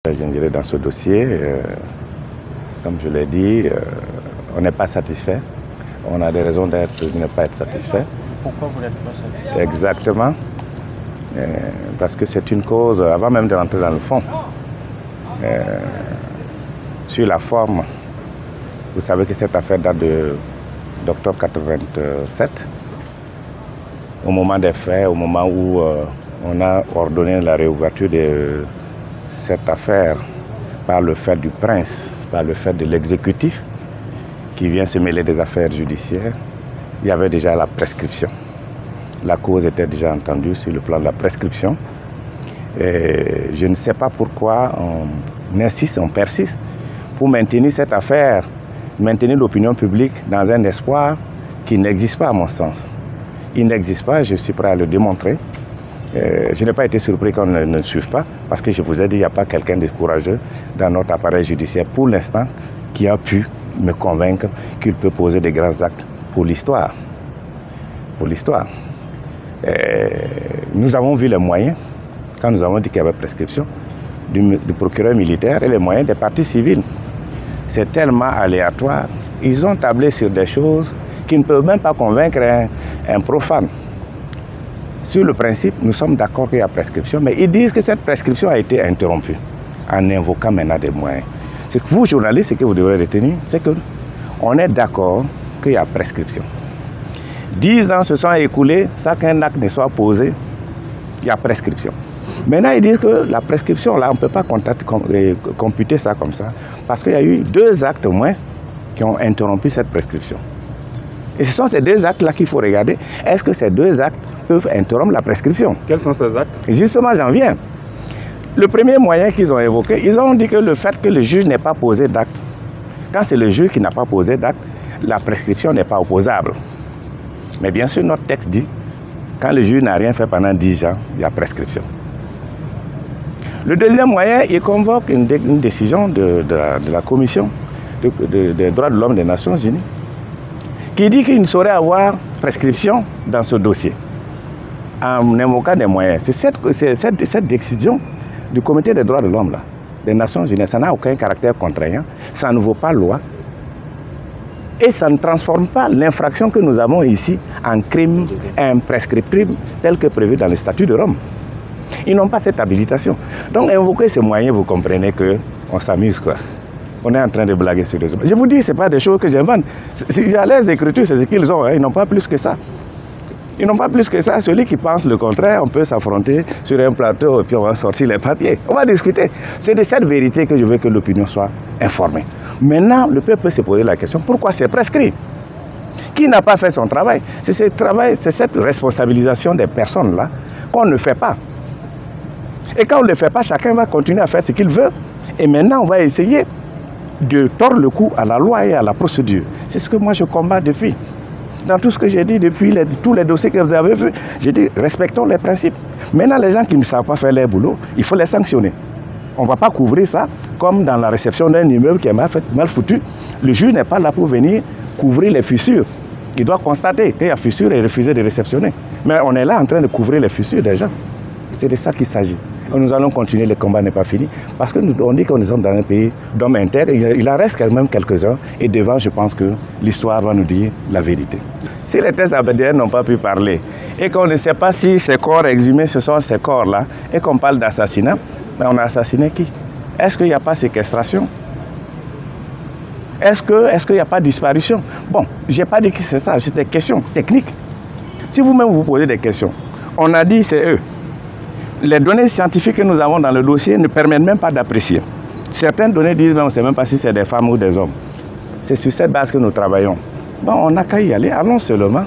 Je dirais dans ce dossier, comme je l'ai dit, on n'est pas satisfait. On a des raisons de ne pas être satisfait. Pourquoi vous n'êtes pas satisfait? Exactement. Parce que c'est une cause, avant même de rentrer dans le fond, sur la forme, vous savez que cette affaire date d'octobre 87. Au moment des faits, au moment où on a ordonné la réouverture de cette affaire par le fait du prince, par le fait de l'exécutif qui vient se mêler des affaires judiciaires, il y avait déjà la prescription. La cause était déjà entendue sur le plan de la prescription. Et je ne sais pas pourquoi on insiste, on persiste pour maintenir cette affaire, maintenir l'opinion publique dans un espoir qui n'existe pas à mon sens. Il n'existe pas, je suis prêt à le démontrer. Je n'ai pas été surpris qu'on ne suive pas, parce que je vous ai dit, il n'y a pas quelqu'un de courageux dans notre appareil judiciaire pour l'instant qui a pu me convaincre qu'il peut poser des grands actes pour l'histoire. Pour l'histoire. Nous avons vu les moyens, quand nous avons dit qu'il y avait prescription, du procureur militaire et les moyens des partis civils. C'est tellement aléatoire. Ils ont tablé sur des choses qui ne peuvent même pas convaincre un profane. Sur le principe, nous sommes d'accord qu'il y a prescription, mais ils disent que cette prescription a été interrompue en invoquant maintenant des moyens. C'est que vous, journalistes, ce que vous devez retenir, c'est qu'on est d'accord qu'il y a prescription. 10 ans se sont écoulés sans qu'un acte ne soit posé, il y a prescription. Maintenant, ils disent que la prescription, là, on ne peut pas computer ça comme ça, parce qu'il y a eu 2 actes au moins qui ont interrompu cette prescription. Et ce sont ces 2 actes-là qu'il faut regarder. Est-ce que ces 2 actes peuvent interrompre la prescription? Quels sont ces actes? Et justement, j'en viens. Le premier moyen qu'ils ont évoqué, ils ont dit que le fait que le juge n'ait pas posé d'acte, quand c'est le juge qui n'a pas posé d'acte, la prescription n'est pas opposable. Mais bien sûr, notre texte dit, quand le juge n'a rien fait pendant 10 ans, il y a prescription. Le deuxième moyen, il convoque une décision de la Commission des droits de l'homme des Nations Unies, qui dit qu'il ne saurait avoir prescription dans ce dossier, en invoquant des moyens. C'est cette décision du Comité des droits de l'homme des Nations Unies, ça n'a aucun caractère contraignant, ça ne vaut pas loi, et ça ne transforme pas l'infraction que nous avons ici en crime imprescriptible tel que prévu dans le statut de Rome. Ils n'ont pas cette habilitation. Donc invoquer ces moyens, vous comprenez qu'on s'amuse quoi. On est en train de blaguer sur les hommes. Je vous dis, ce n'est pas des choses que j'invente. Il y a les écritures, c'est ce qu'ils ont. Hein. Ils n'ont pas plus que ça. Ils n'ont pas plus que ça. Celui qui pense le contraire, on peut s'affronter sur un plateau et puis on va sortir les papiers. On va discuter. C'est de cette vérité que je veux que l'opinion soit informée. Maintenant, le peuple peut se poser la question, pourquoi c'est prescrit? Qui n'a pas fait son travail? C'est ce travail, c'est cette responsabilisation des personnes-là qu'on ne fait pas. Et quand on ne le fait pas, chacun va continuer à faire ce qu'il veut. Et maintenant, on va essayer de tordre le cou à la loi et à la procédure. C'est ce que moi je combats depuis. Dans tout ce que j'ai dit depuis tous les dossiers que vous avez vus, j'ai dit respectons les principes. Maintenant, les gens qui ne savent pas faire leur boulot, il faut les sanctionner. On ne va pas couvrir ça comme dans la réception d'un immeuble qui est mal foutu. Le juge n'est pas là pour venir couvrir les fissures. Il doit constater qu'il y a fissure et refuser de réceptionner. Mais on est là en train de couvrir les fissures des gens. C'est de ça qu'il s'agit. Nous allons continuer, le combat n'est pas fini, parce qu'on dit qu'on est dans un pays d'hommes intègres, il en reste quand même quelques-uns, et devant, je pense que l'histoire va nous dire la vérité. Si les tests ADN n'ont pas pu parler, et qu'on ne sait pas si ces corps exhumés, ce sont ces corps-là, et qu'on parle d'assassinat, mais on a assassiné qui? Est-ce qu'il n'y a pas séquestration? Est-ce qu'il n'y a pas disparition? Bon, je n'ai pas dit que c'est ça, c'est des questions techniques. Si vous-même vous posez des questions, on a dit c'est eux. Les données scientifiques que nous avons dans le dossier ne permettent même pas d'apprécier. Certaines données disent même, on ne sait même pas si c'est des femmes ou des hommes. C'est sur cette base que nous travaillons. Bon, on n'a qu'à y aller, allons seulement.